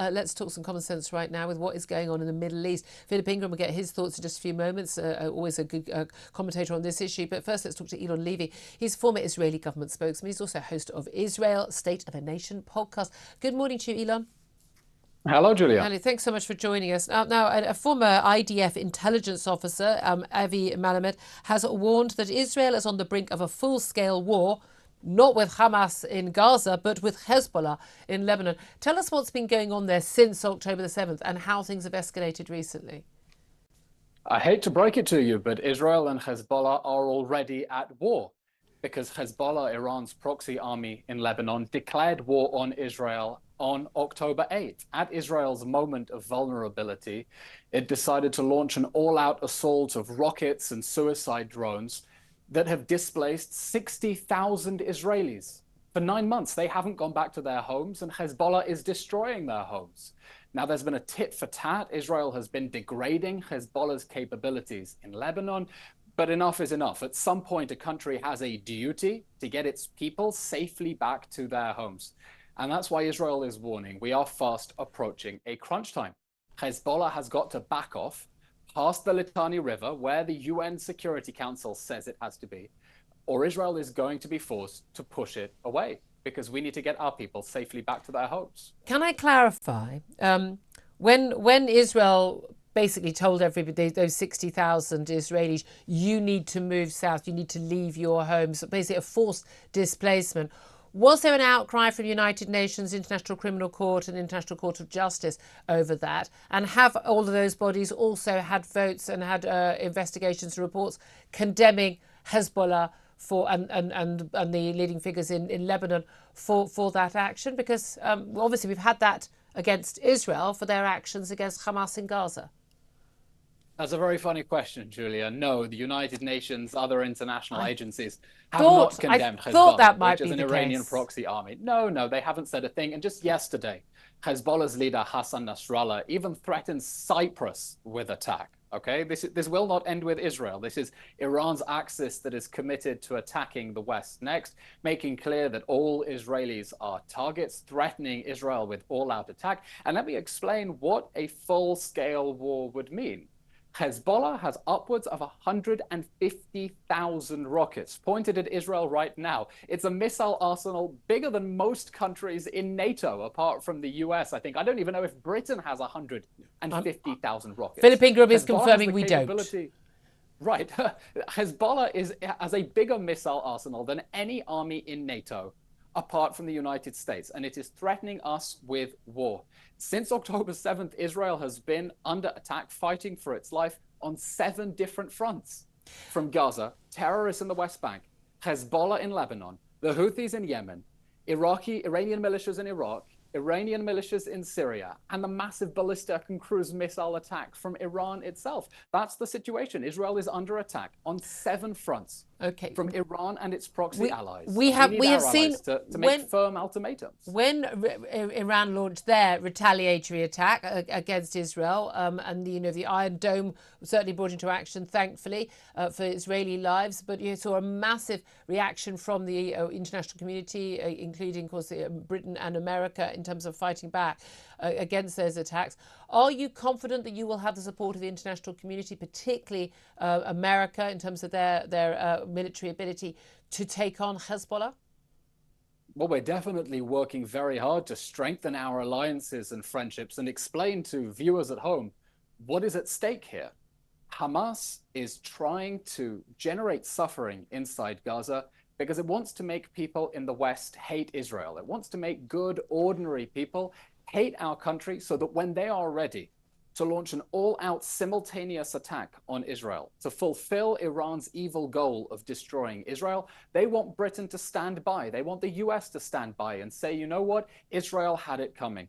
Let's talk some common sense right now with what is going on in the Middle East. Philip Ingram will get his thoughts in just a few moments, always a good commentator on this issue. But first, let's talk to Eylon Levy. He's former Israeli government spokesman. He's also host of Israel State of a Nation podcast. Good morning to you, Eylon. Hello, Julia. Hello, thanks so much for joining us. Now, a former IDF intelligence officer, Avi Malamed, has warned that Israel is on the brink of a full-scale war, not with Hamas in Gaza, but with Hezbollah in Lebanon. Tell us what's been going on there since October the 7th and how things have escalated recently. I hate to break it to you, but Israel and Hezbollah are already at war because Hezbollah, Iran's proxy army in Lebanon, declared war on Israel on October 8th. At Israel's moment of vulnerability, it decided to launch an all-out assault of rockets and suicide drones that have displaced 60,000 Israelis. For 9 months, they haven't gone back to their homes, and Hezbollah is destroying their homes. Now, there's been a tit for tat. Israel has been degrading Hezbollah's capabilities in Lebanon, but enough is enough. At some point, a country has a duty to get its people safely back to their homes. And that's why Israel is warning, we are fast approaching a crunch time. Hezbollah has got to back off past the Litani River, where the UN Security Council says it has to be, or Israel is going to be forced to push it away because we need to get our people safely back to their homes. Can I clarify? When Israel basically told everybody, those 60,000 Israelis, you need to move south, you need to leave your homes, basically a forced displacement, was there an outcry from the United Nations, International Criminal Court and International Court of Justice over that? And have all of those bodies also had votes and had investigations and reports condemning Hezbollah for and the leading figures in Lebanon for that action? Because obviously we've had that against Israel for their actions against Hamas in Gaza. That's a very funny question, Julia. No, the United Nations, other international agencies have not condemned Hezbollah, which is an Iranian proxy army. No, they haven't said a thing. And just yesterday, Hezbollah's leader, Hassan Nasrallah, even threatened Cyprus with attack. Okay, this will not end with Israel. This is Iran's axis that is committed to attacking the West next, making clear that all Israelis are targets, threatening Israel with all-out attack. And let me explain what a full-scale war would mean. Hezbollah has upwards of 150,000 rockets pointed at Israel right now. It's a missile arsenal bigger than most countries in NATO, apart from the US, I think. I don't even know if Britain has 150,000 rockets. Philip Ingram is confirming we don't. Right. Hezbollah has a bigger missile arsenal than any army in NATO, apart from the United States, and it is threatening us with war. Since October 7th, Israel has been under attack, fighting for its life on 7 different fronts. From Gaza, terrorists in the West Bank, Hezbollah in Lebanon, the Houthis in Yemen, Iranian militias in Iraq, Iranian militias in Syria, and the massive ballistic and cruise missile attack from Iran itself. That's the situation. Israel is under attack on 7 fronts. Okay. From Iran and its proxy allies. We have seen to make firm ultimatums. When Iran launched their retaliatory attack against Israel, and the Iron Dome was certainly brought into action, thankfully, for Israeli lives. But you saw a massive reaction from the international community, including, of course, Britain and America, in terms of fighting back against those attacks. Are you confident that you will have the support of the international community, particularly America, in terms of their military ability to take on Hezbollah? Well, we're definitely working very hard to strengthen our alliances and friendships and explain to viewers at home what is at stake here. Hamas is trying to generate suffering inside Gaza because it wants to make people in the West hate Israel. It wants to make good, ordinary people hate our country so that when they are ready to launch an all-out simultaneous attack on Israel, to fulfill Iran's evil goal of destroying Israel, they want Britain to stand by. They want the US to stand by and say, you know what? Israel had it coming.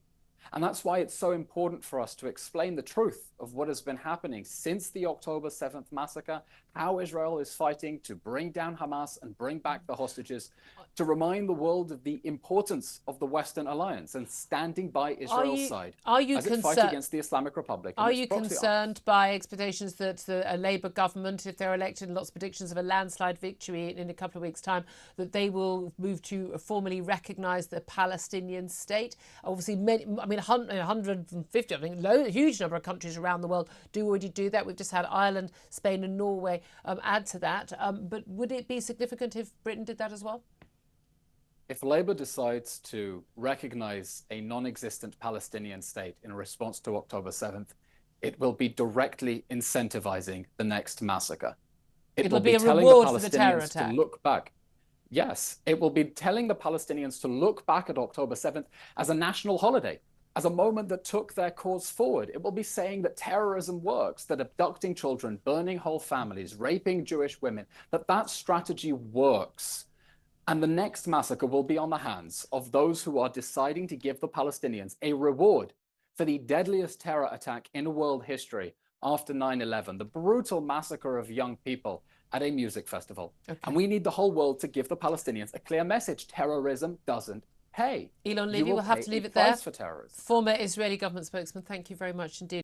And that's why it's so important for us to explain the truth of what has been happening since the October 7th massacre, how Israel is fighting to bring down Hamas and bring back the hostages, to remind the world of the importance of the Western alliance and standing by Israel's side as it fights against the Islamic Republic. Are you concerned by expectations that a Labour government, if they're elected, and lots of predictions of a landslide victory in a couple of weeks' time, that they will move to formally recognise the Palestinian state? Obviously, mean, 150, I think, a huge number of countries around the world do already do that. We've just had Ireland, Spain and Norway add to that. But would it be significant if Britain did that as well? If Labour decides to recognise a non-existent Palestinian state in response to October 7th, it will be directly incentivizing the next massacre. It'll be a reward for the terror attack. To look back. Yes, it will be telling the Palestinians to look back at October 7th as a national holiday, as a moment that took their cause forward. It will be saying that terrorism works, that abducting children, burning whole families, raping Jewish women, that strategy works. And the next massacre will be on the hands of those who are deciding to give the Palestinians a reward for the deadliest terror attack in world history after 9/11, the brutal massacre of young people at a music festival. Okay. And we need the whole world to give the Palestinians a clear message. Terrorism doesn't pay. Eylon Levy, we'll have to leave it there. For terrorism. Former Israeli government spokesman, thank you very much indeed.